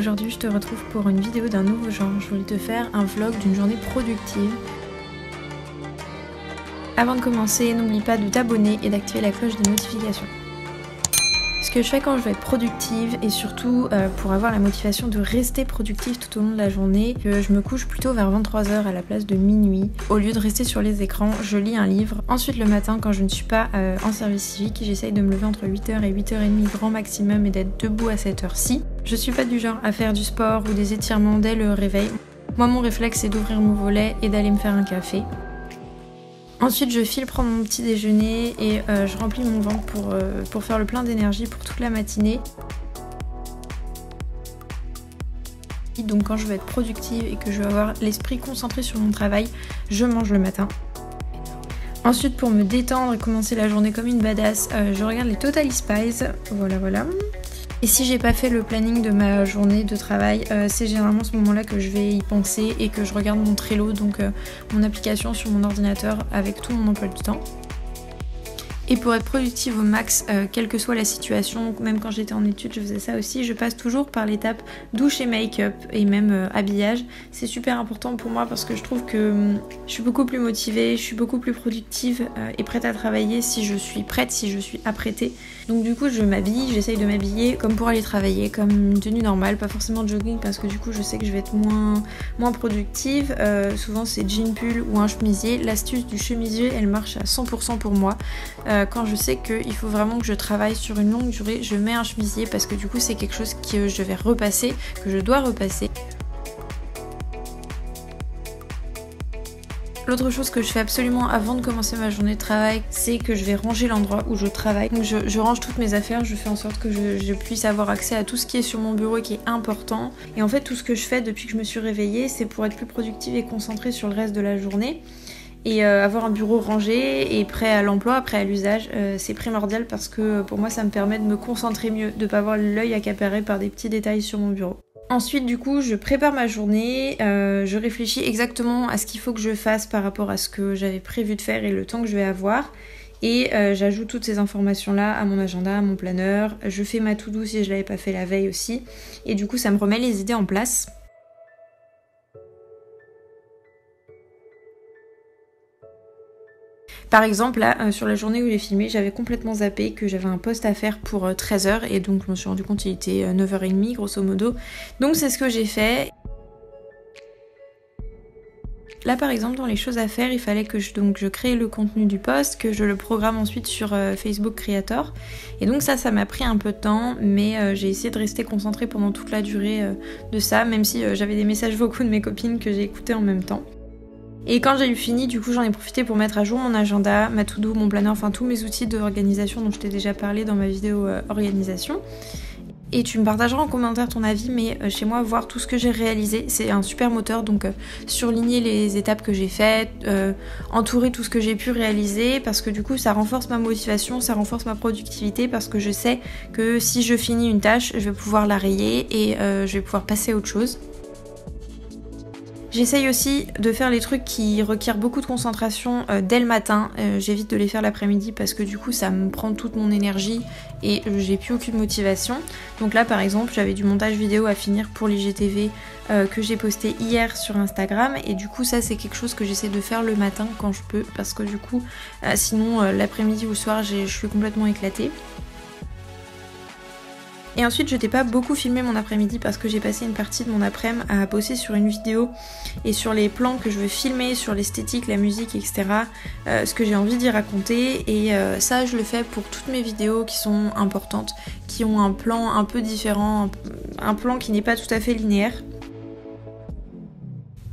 Aujourd'hui je te retrouve pour une vidéo d'un nouveau genre. Je voulais te faire un vlog d'une journée productive. Avant de commencer, n'oublie pas de t'abonner et d'activer la cloche des notifications. Ce que je fais quand je veux être productive et surtout pour avoir la motivation de rester productive tout au long de la journée, je me couche plutôt vers 23h à la place de minuit. Au lieu de rester sur les écrans, je lis un livre. Ensuite le matin, quand je ne suis pas en service civique, j'essaye de me lever entre 8h et 8h30 grand maximum et d'être debout à cette heure-ci. Je suis pas du genre à faire du sport ou des étirements dès le réveil. Moi mon réflexe c'est d'ouvrir mon volet et d'aller me faire un café. Ensuite je file prendre mon petit déjeuner et je remplis mon ventre pour faire le plein d'énergie pour toute la matinée. Donc quand je veux être productive et que je veux avoir l'esprit concentré sur mon travail, je mange le matin. Ensuite pour me détendre et commencer la journée comme une badass, je regarde les Totally Spies, voilà. Et si j'ai pas fait le planning de ma journée de travail, c'est généralement ce moment-là que je vais y penser et que je regarde mon Trello, donc mon application sur mon ordinateur avec tout mon emploi du temps. Et pour être productive au max, quelle que soit la situation, même quand j'étais en études je faisais ça aussi, je passe toujours par l'étape douche et make-up et même habillage. C'est super important pour moi parce que je trouve que je suis beaucoup plus motivée, je suis beaucoup plus productive et prête à travailler si je suis prête, si je suis apprêtée. Donc du coup je m'habille, j'essaye de m'habiller comme pour aller travailler, comme une tenue normale, pas forcément de jogging parce que du coup je sais que je vais être moins productive. Souvent c'est jean pull ou un chemisier. L'astuce du chemisier elle marche à 100% pour moi. Quand je sais qu'il faut vraiment que je travaille sur une longue durée, je mets un chemisier parce que du coup c'est quelque chose que je vais repasser, que je dois repasser. L'autre chose que je fais absolument avant de commencer ma journée de travail, c'est que je vais ranger l'endroit où je travaille. Donc je range toutes mes affaires, je fais en sorte que je puisse avoir accès à tout ce qui est sur mon bureau et qui est important. Et en fait tout ce que je fais depuis que je me suis réveillée, c'est pour être plus productive et concentrée sur le reste de la journée. Et avoir un bureau rangé et prêt à l'emploi, prêt à l'usage, c'est primordial parce que pour moi ça me permet de me concentrer mieux, de pas avoir l'œil accaparé par des petits détails sur mon bureau. Ensuite du coup je prépare ma journée, je réfléchis exactement à ce qu'il faut que je fasse par rapport à ce que j'avais prévu de faire et le temps que je vais avoir. Et j'ajoute toutes ces informations là à mon agenda, à mon planeur, je fais ma to-do si je l'avais pas fait la veille aussi. Et du coup ça me remet les idées en place. Par exemple, là, sur la journée où j'ai filmé, j'avais complètement zappé que j'avais un post à faire pour 13h et donc je me suis rendu compte qu'il était 9h30 grosso modo. Donc c'est ce que j'ai fait. Là par exemple dans les choses à faire, il fallait que je crée le contenu du post, que je le programme ensuite sur Facebook Creator. Et donc ça m'a pris un peu de temps, mais j'ai essayé de rester concentrée pendant toute la durée de ça, même si j'avais des messages vocaux de mes copines que j'ai écoutés en même temps. Et quand j'ai eu fini, du coup j'en ai profité pour mettre à jour mon agenda, ma to-do, mon planner, enfin tous mes outils d'organisation dont je t'ai déjà parlé dans ma vidéo organisation. Et tu me partageras en commentaire ton avis, mais chez moi voir tout ce que j'ai réalisé, c'est un super moteur, donc surligner les étapes que j'ai faites, entourer tout ce que j'ai pu réaliser, parce que du coup ça renforce ma motivation, ça renforce ma productivité, parce que je sais que si je finis une tâche, je vais pouvoir la rayer et je vais pouvoir passer à autre chose. J'essaye aussi de faire les trucs qui requièrent beaucoup de concentration dès le matin. J'évite de les faire l'après-midi parce que du coup ça me prend toute mon énergie et j'ai plus aucune motivation. Donc là par exemple j'avais du montage vidéo à finir pour l'IGTV que j'ai posté hier sur Instagram et du coup ça c'est quelque chose que j'essaie de faire le matin quand je peux parce que du coup sinon l'après-midi ou le soir je suis complètement éclatée. Et ensuite je t'ai pas beaucoup filmé mon après-midi parce que j'ai passé une partie de mon après-midi à bosser sur une vidéo et sur les plans que je veux filmer, sur l'esthétique, la musique, etc. Ce que j'ai envie d'y raconter et ça je le fais pour toutes mes vidéos qui sont importantes, qui ont un plan un peu différent, un plan qui n'est pas tout à fait linéaire.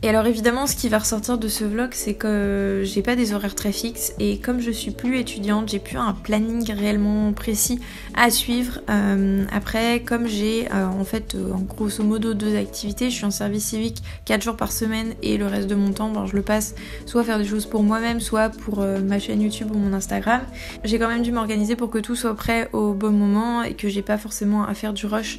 Et alors évidemment ce qui va ressortir de ce vlog c'est que j'ai pas des horaires très fixes et comme je suis plus étudiante, j'ai plus un planning réellement précis à suivre. Après comme j'ai en fait en grosso modo 2 activités, je suis en service civique 4 jours par semaine et le reste de mon temps je le passe soit à faire des choses pour moi-même, soit pour ma chaîne YouTube ou mon Instagram. J'ai quand même dû m'organiser pour que tout soit prêt au bon moment et que j'ai pas forcément à faire du rush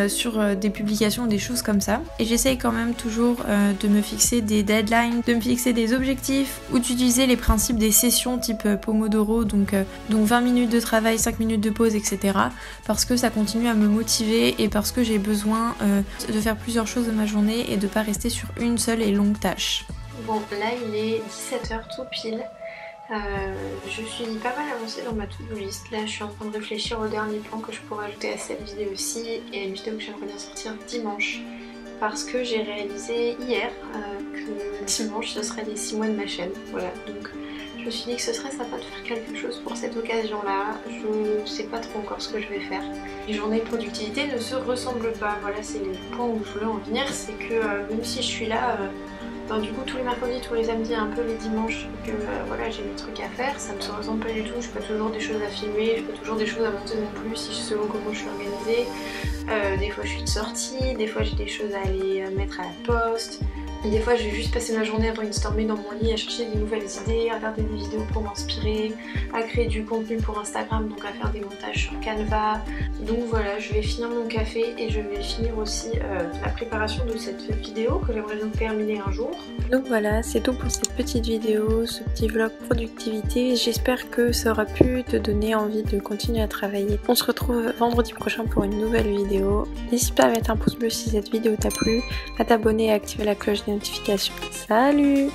sur des publications ou des choses comme ça. Et j'essaye quand même toujours de me fixer des deadlines, de me fixer des objectifs ou d'utiliser les principes des sessions type Pomodoro, donc 20 minutes de travail, 5 minutes de pause, etc. Parce que ça continue à me motiver et parce que j'ai besoin de faire plusieurs choses de ma journée et de pas rester sur une seule et longue tâche. Bon, là il est 17h tout pile. Je suis pas mal avancée dans ma to-do list. Là je suis en train de réfléchir au dernier plan que je pourrais ajouter à cette vidéo-ci et à une vidéo que j'aimerais bien sortir dimanche. Parce que j'ai réalisé hier que dimanche ce serait les 6 mois de ma chaîne. Voilà, donc je me suis dit que ce serait sympa de faire quelque chose pour cette occasion-là. Je sais pas trop encore ce que je vais faire. Les journées de productivité ne se ressemblent pas. Voilà, c'est le point où je voulais en venir. C'est que même si je suis là, du coup tous les mercredis, tous les samedis, un peu les dimanches, que voilà, j'ai mes trucs à faire, ça ne se ressemble pas du tout. Je fais pas toujours des choses à filmer, je fais pas toujours des choses à monter non plus, selon comment je suis organisée. Des fois je suis de sortie, des fois j'ai des choses à aller mettre à la poste. Et des fois je vais juste passer ma journée à brainstormer dans mon lit, à chercher des nouvelles idées, à regarder des vidéos pour m'inspirer, à créer du contenu pour Instagram, donc à faire des montages sur Canva. Donc voilà, je vais finir mon café et je vais finir aussi la préparation de cette vidéo que j'aimerais bien terminer un jour. Donc voilà, c'est tout pour cette petite vidéo, ce petit vlog productivité. J'espère que ça aura pu te donner envie de continuer à travailler. On se retrouve vendredi prochain pour une nouvelle vidéo. N'hésite pas à mettre un pouce bleu si cette vidéo t'a plu, à t'abonner et à activer la cloche de notification. Salut!